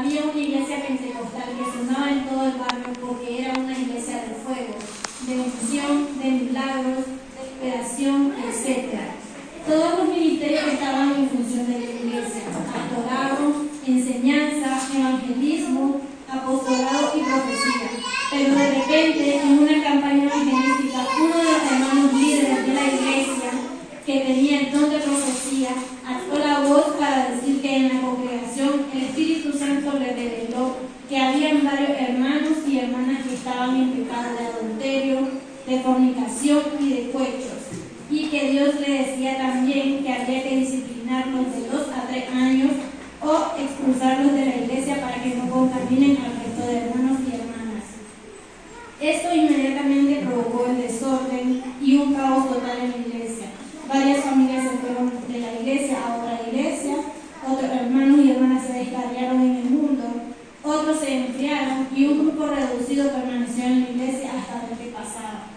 había una iglesia pentecostal que sonaba en todo el barrio porque era una iglesia de fuego, de unción, de milagros, de liberación, etc. Todos los ministerios estaban en función de la iglesia: pastorado, enseñanza, evangelismo, apostolado y profecía. Pero de repente, en una campaña evangelística, uno de los hermanos líderes de la iglesia, que tenía el don de profecía, alzó la voz para decir que en la congregación el Espíritu Santo le reveló que habían varios hermanos y hermanas que estaban en pecado de adulterio, de fornicación y de cohetes, y que Dios le decía también que había que disciplinarlos de 2 a 3 años o expulsarlos de la iglesia para que no contaminen al resto de hermanos y hermanas. Esto inmediatamente provocó el desorden y un caos total en la iglesia. Varias familias se fueron de la iglesia a otra iglesia, otros hermanos y hermanas se descarriaron en el mundo, otros se enfriaron y un grupo reducido permaneció en la iglesia hasta ver qué pasaba.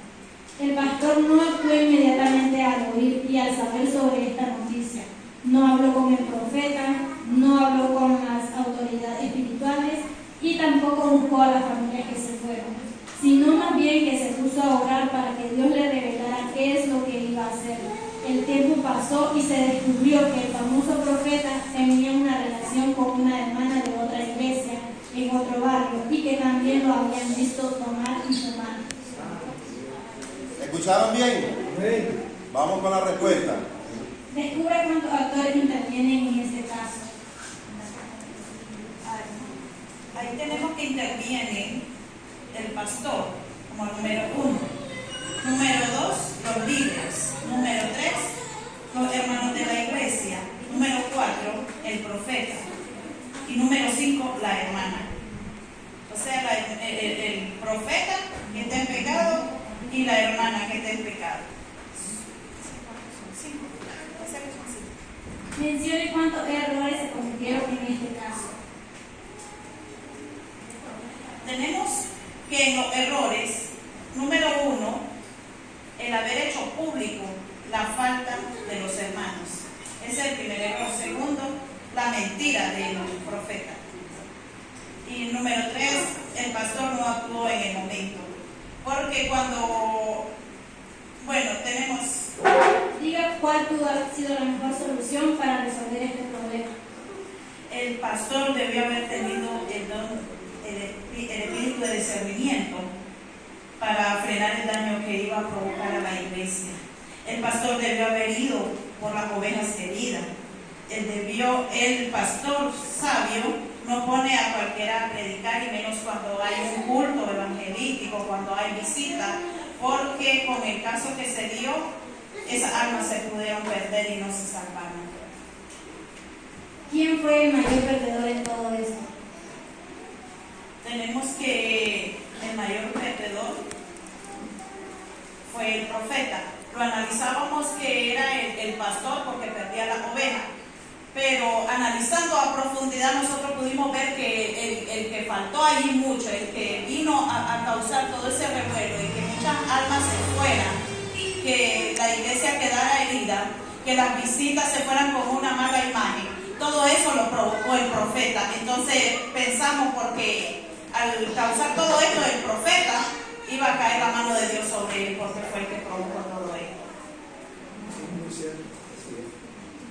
El pastor no actuó inmediatamente al oír y al saber sobre esta noticia. No habló con el profeta, no habló con las autoridades espirituales y tampoco buscó a las familias que se fueron, sino más bien que se puso a orar para que Dios le revelara qué es lo que iba a hacer. El tiempo pasó y se descubrió que el famoso profeta tenía una relación con una hermana de otra iglesia en otro barrio y que también lo habían visto tomar y fumar. ¿Escucharon bien? Sí. Vamos con la respuesta. Descubre cuántos actores intervienen en este caso. Ahí tenemos que interviene el pastor como número 1. Número 2, los líderes. Número 3, los hermanos de la iglesia. Número 4, el profeta. Y número 5, la hermana. O sea, el profeta que está en pecado y la hermana que está en pecado. Mencione cuántos errores se cometieron en este caso. Tenemos que en los errores, número 1, el haber hecho público la falta de los hermanos. Ese es el primer error. Segundo, la mentira del profeta. Y número 3, el pastor no actuó en el momento. Porque cuando, tenemos... Diga cuál pudo haber sido la mejor solución para resolver este problema. El pastor debió haber tenido el espíritu de discernimiento para frenar el daño que iba a provocar a la iglesia. El pastor debió haber ido por las ovejas heridas. El pastor sabio no pone a cualquiera a predicar, y menos cuando hay un culto evangelístico, cuando hay visita, porque con el caso que se dio, esas almas se pudieron perder y no se salvaron. ¿Quién fue el mayor perdedor en todo esto? Tenemos que el mayor perdedor fue el profeta. Lo analizábamos que era el pastor porque perdía la oveja, pero analizando a profundidad nosotros pudimos ver que el que faltó allí mucho, el que vino a causar todo ese revuelo y que muchas almas se fueran, que la iglesia quedara herida, que las visitas se fueran con una mala imagen, todo eso lo provocó el profeta. Entonces pensamos, porque al causar todo esto el profeta, iba a caer la mano de Dios sobre él, porque fue el que provocó todo esto.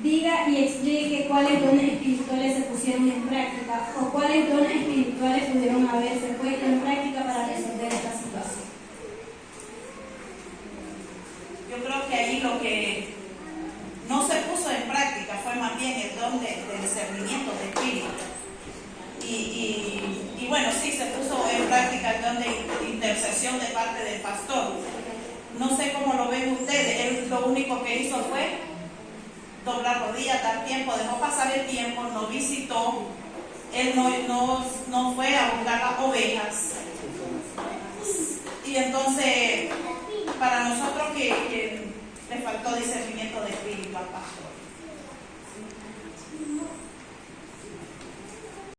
Diga y explique cuáles dones espirituales se pusieron en práctica o cuáles dones espirituales pudieron haberse puesto en práctica para resolver esta situación. Yo creo que ahí lo que no se puso en práctica fue más bien el don de discernimiento de espíritu. Y bueno, sí se puso en práctica el don de intercesión de parte del pastor. No sé cómo lo ven ustedes. Él lo único que hizo fue doblar rodillas, dar tiempo, dejó pasar el tiempo, no visitó, él no fue a buscar las ovejas. Y entonces, para nosotros que le faltó discernimiento de espíritu al pastor.